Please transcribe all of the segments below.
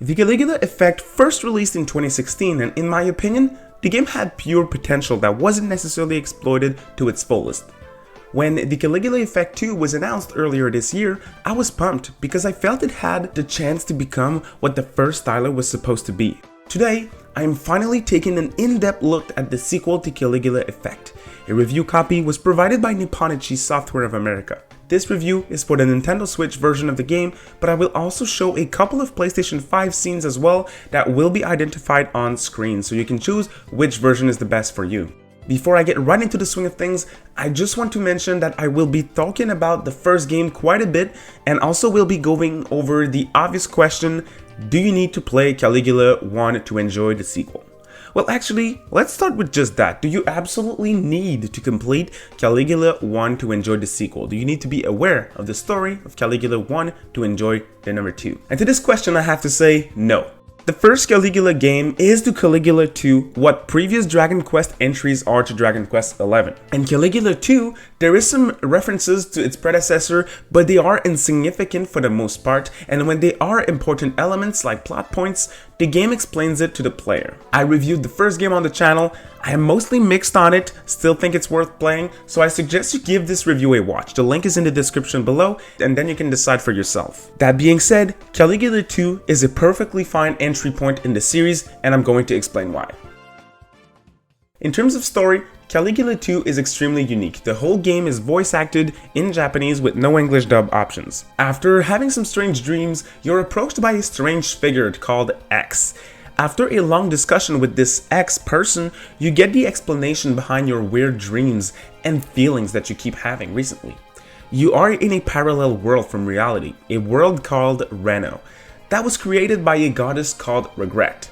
The Caligula Effect first released in 2016, and in my opinion, the game had pure potential that wasn't necessarily exploited to its fullest. When the Caligula Effect 2 was announced earlier this year, I was pumped because I felt it had the chance to become what the first styler was supposed to be. Today, I am finally taking an in-depth look at the sequel to Caligula Effect. A review copy was provided by Nippon Ichi Software America. This review is for the Nintendo Switch version of the game, but I will also show a couple of PlayStation 5 scenes as well that will be identified on screen, so you can choose which version is the best for you. Before I get right into the swing of things, I just want to mention that I will be talking about the first game quite a bit, and also will be going over the obvious question, do you need to play Caligula 1 to enjoy the sequel? Well, actually, let's start with just that. Do you absolutely need to complete Caligula 1 to enjoy the sequel? Do you need to be aware of the story of Caligula 1 to enjoy the number 2? And to this question, I have to say no. The first Caligula game is to Caligula 2 what previous Dragon Quest entries are to Dragon Quest 11. In Caligula 2, there is some references to its predecessor, but they are insignificant for the most part, and when they are important elements like plot points, the game explains it to the player. I reviewed the first game on the channel. I am mostly mixed on it, still think it's worth playing, so I suggest you give this review a watch. The link is in the description below, and then you can decide for yourself. That being said, Caligula 2 is a perfectly fine entry point in the series, and I'm going to explain why. In terms of story, Caligula 2 is extremely unique. The whole game is voice acted in Japanese with no English dub options. After having some strange dreams, you're approached by a strange figure called X. After a long discussion with this X person, you get the explanation behind your weird dreams and feelings that you keep having recently. You are in a parallel world from reality, a world called Reno, that was created by a goddess called Regret.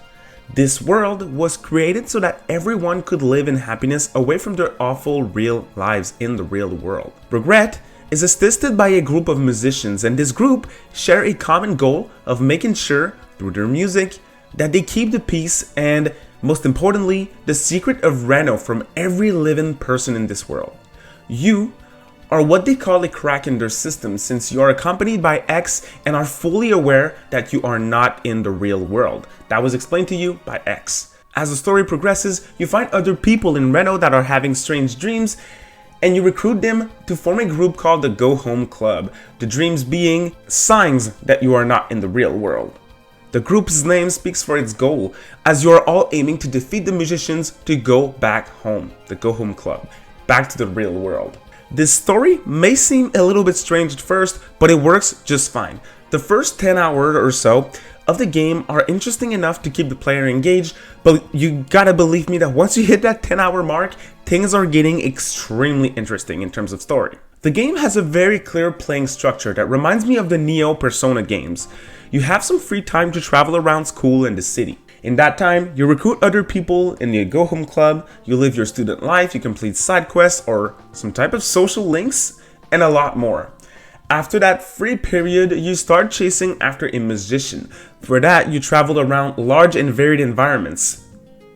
This world was created so that everyone could live in happiness away from their awful real lives in the real world. Regret is assisted by a group of musicians, and this group share a common goal of making sure, through their music, that they keep the peace and, most importantly, the secret of Reno from every living person in this world. You are what they call a crack in their system, since you are accompanied by X and are fully aware that you are not in the real world. That was explained to you by X. As the story progresses, you find other people in Reno that are having strange dreams, and you recruit them to form a group called the Go Home Club, the dreams being signs that you are not in the real world. The group's name speaks for its goal, as you are all aiming to defeat the musicians to go back home, the Go Home Club, back to the real world. This story may seem a little bit strange at first, but it works just fine. The first 10 hours or so of the game are interesting enough to keep the player engaged, but you gotta believe me that once you hit that 10-hour mark, things are getting extremely interesting in terms of story. The game has a very clear playing structure that reminds me of the Neo Persona games. You have some free time to travel around school and the city. In that time, you recruit other people in the Go Home Club, you live your student life, you complete side quests or some type of social links, and a lot more. After that free period, you start chasing after a musician. For that, you travel around large and varied environments.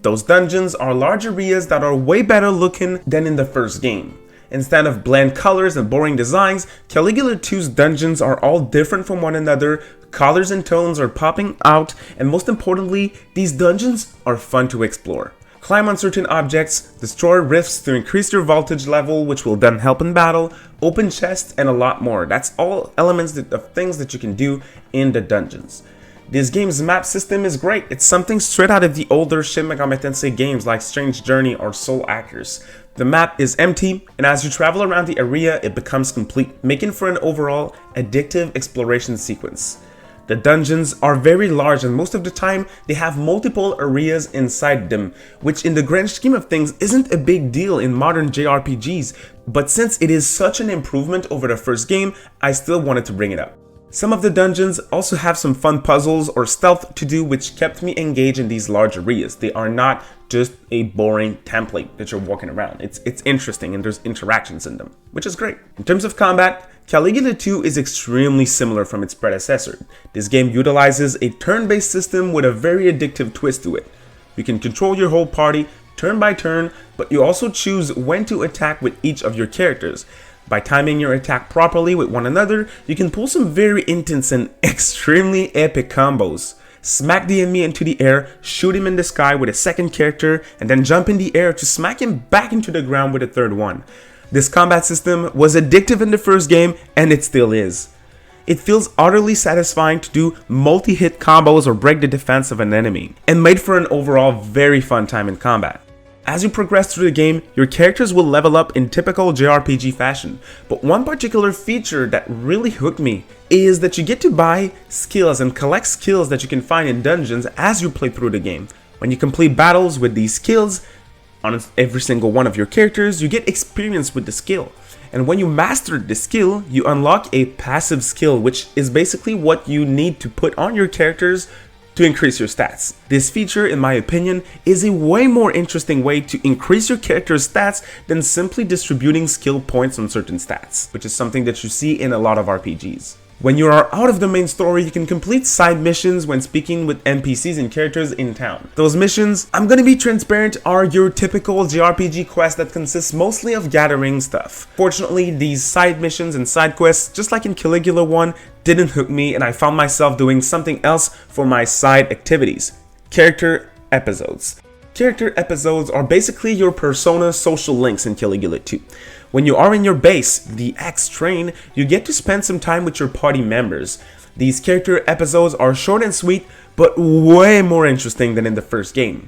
Those dungeons are large areas that are way better looking than in the first game. Instead of bland colors and boring designs, Caligula 2's dungeons are all different from one another, colors and tones are popping out, and most importantly, these dungeons are fun to explore. Climb on certain objects, destroy rifts to increase your voltage level, which will then help in battle, open chests, and a lot more. That's all elements of things that you can do in the dungeons. This game's map system is great. It's something straight out of the older Shin Megami Tensei games like Strange Journey or Soul Hackers. The map is empty, and as you travel around the area, it becomes complete, making for an overall addictive exploration sequence. The dungeons are very large, and most of the time, they have multiple areas inside them, which in the grand scheme of things isn't a big deal in modern JRPGs, but since it is such an improvement over the first game, I still wanted to bring it up. Some of the dungeons also have some fun puzzles or stealth to do, which kept me engaged in these large areas. They are not just a boring template that you're walking around. It's interesting and there's interactions in them, which is great. In terms of combat, Caligula 2 is extremely similar from its predecessor. This game utilizes a turn-based system with a very addictive twist to it. You can control your whole party turn by turn, but you also choose when to attack with each of your characters. By timing your attack properly with one another, you can pull some very intense and extremely epic combos. smack the enemy into the air, shoot him in the sky with a second character, and then jump in the air to smack him back into the ground with a third one. This combat system was addictive in the first game, and it still is. It feels utterly satisfying to do multi-hit combos or break the defense of an enemy, and made for an overall very fun time in combat. As you progress through the game, your characters will level up in typical JRPG fashion, but one particular feature that really hooked me is that you get to buy skills and collect skills that you can find in dungeons as you play through the game. When you complete battles with these skills, on every single one of your characters, you get experience with the skill. And when you master the skill, you unlock a passive skill, which is basically what you need to put on your characters to increase your stats. This feature, in my opinion, is a way more interesting way to increase your character's stats than simply distributing skill points on certain stats, which is something that you see in a lot of RPGs. When you are out of the main story, you can complete side missions when speaking with NPCs and characters in town. Those missions, I'm gonna be transparent, are your typical JRPG quest that consists mostly of gathering stuff. Fortunately, these side missions and side quests, just like in Caligula 1, didn't hook me, and I found myself doing something else for my side activities: character episodes. Character episodes are basically your persona social links in Caligula 2. When you are in your base, the X train, you get to spend some time with your party members. These character episodes are short and sweet, but way more interesting than in the first game.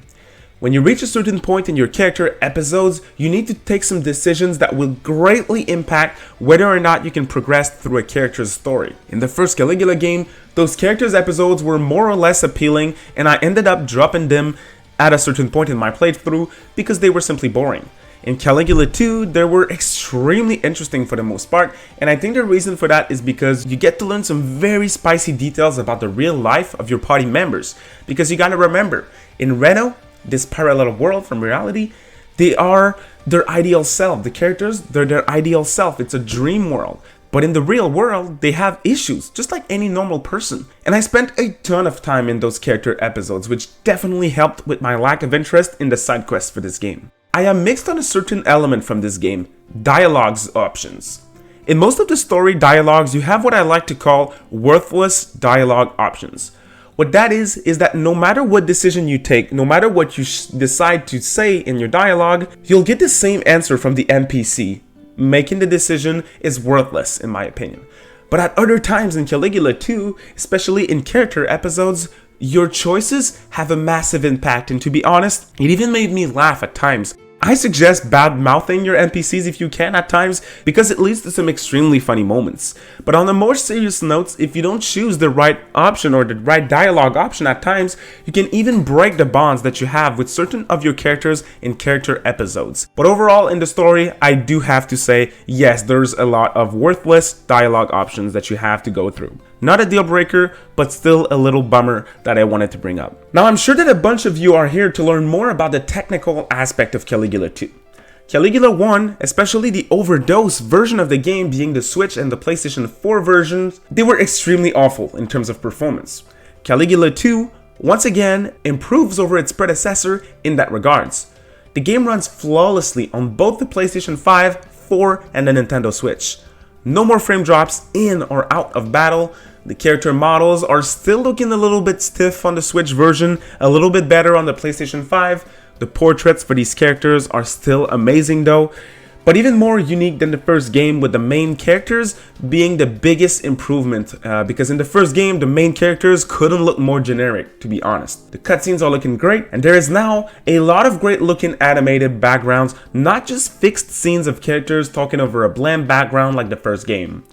When you reach a certain point in your character episodes, you need to take some decisions that will greatly impact whether or not you can progress through a character's story. In the first Caligula game, those characters episodes were more or less appealing, and I ended up dropping them at a certain point in my playthrough because they were simply boring. In Caligula 2, they were extremely interesting for the most part, and I think the reason for that is because you get to learn some very spicy details about the real life of your party members. Because you gotta remember, in Reno, this parallel world from reality, they are their ideal self. The characters, they're their ideal self. It's a dream world. But in the real world, they have issues, just like any normal person. And I spent a ton of time in those character episodes, which definitely helped with my lack of interest in the side quests for this game. I am mixed on a certain element from this game: dialogues options. In most of the story dialogues, you have what I like to call worthless dialogue options. What that is that no matter what decision you take, no matter what you decide to say in your dialogue, you'll get the same answer from the NPC. Making the decision is worthless, in my opinion. But at other times in Caligula 2, especially in character episodes, your choices have a massive impact, and to be honest, it even made me laugh at times. I suggest bad-mouthing your NPCs if you can at times, because it leads to some extremely funny moments. But on a more serious note, if you don't choose the right option or the right dialogue option at times, you can even break the bonds that you have with certain of your characters in character episodes. But overall in the story, I do have to say, yes, there's a lot of worthless dialogue options that you have to go through. Not a deal breaker, but still a little bummer that I wanted to bring up. Now, I'm sure that a bunch of you are here to learn more about the technical aspect of Caligula 2. Caligula 1, especially the overdose version of the game being the Switch and the PlayStation 4 versions, they were extremely awful in terms of performance. Caligula 2, once again, improves over its predecessor in that regards. The game runs flawlessly on both the PlayStation 5, 4, and the Nintendo Switch. No more frame drops in or out of battle. The character models are still looking a little bit stiff on the Switch version, a little bit better on the PlayStation 5. The portraits for these characters are still amazing though, but even more unique than the first game, with the main characters being the biggest improvement, because in the first game the main characters couldn't look more generic, to be honest. The cutscenes are looking great, and there is now a lot of great looking animated backgrounds, not just fixed scenes of characters talking over a bland background like the first game.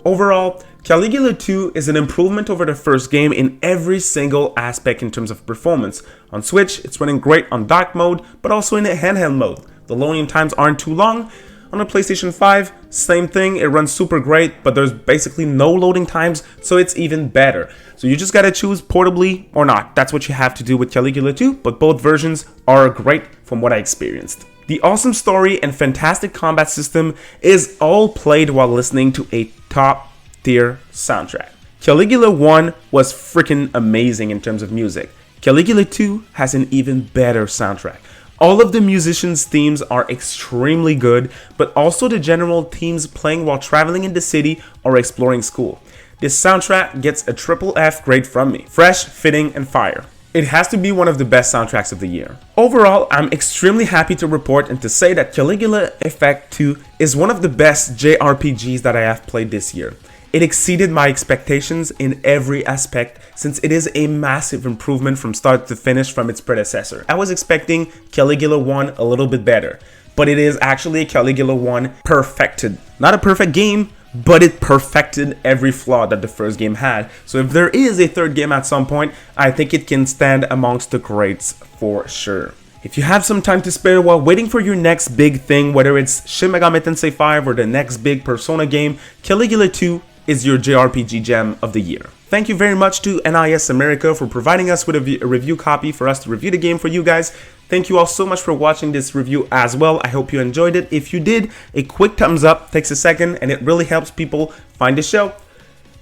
Overall, Caligula 2 is an improvement over the first game in every single aspect in terms of performance. On Switch, it's running great on dock mode, but also in a handheld mode. The loading times aren't too long. On the PlayStation 5, same thing, it runs super great, but there's basically no loading times, so it's even better. So you just gotta choose portably or not. That's what you have to do with Caligula 2, but both versions are great from what I experienced. The awesome story and fantastic combat system is all played while listening to a top tier soundtrack. Caligula 1 was freaking amazing in terms of music. Caligula 2 has an even better soundtrack. All of the musicians' themes are extremely good, but also the general themes playing while traveling in the city or exploring school. This soundtrack gets a triple F grade from me. Fresh, fitting, and fire. It has to be one of the best soundtracks of the year. Overall, I'm extremely happy to report and to say that Caligula Effect 2 is one of the best JRPGs that I have played this year. It exceeded my expectations in every aspect since it is a massive improvement from start to finish from its predecessor. I was expecting Caligula 1 a little bit better, but it is actually Caligula 1 perfected. Not a perfect game, but it perfected every flaw that the first game had. So if there is a third game at some point, I think it can stand amongst the greats for sure. If you have some time to spare while waiting for your next big thing, whether it's Shin Megami Tensei 5 or the next big Persona game, Caligula 2 is your JRPG gem of the year. Thank you very much to NIS America for providing us with a review copy for us to review the game for you guys. Thank you all so much for watching this review as well. I hope you enjoyed it. If you did, a quick thumbs up takes a second and it really helps people find the show.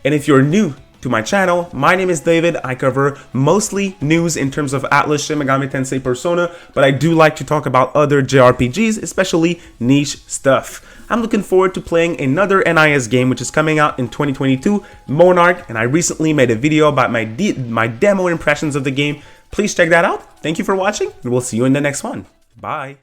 And if you're new to my channel, my name is David. I cover mostly news in terms of Atlas, Shin Megami Tensei, Persona, but I do like to talk about other JRPGs, especially niche stuff. I'm looking forward to playing another NIS game which is coming out in 2022, Monark, and I recently made a video about my demo impressions of the game. Please check that out. Thank you for watching, and we'll see you in the next one. Bye.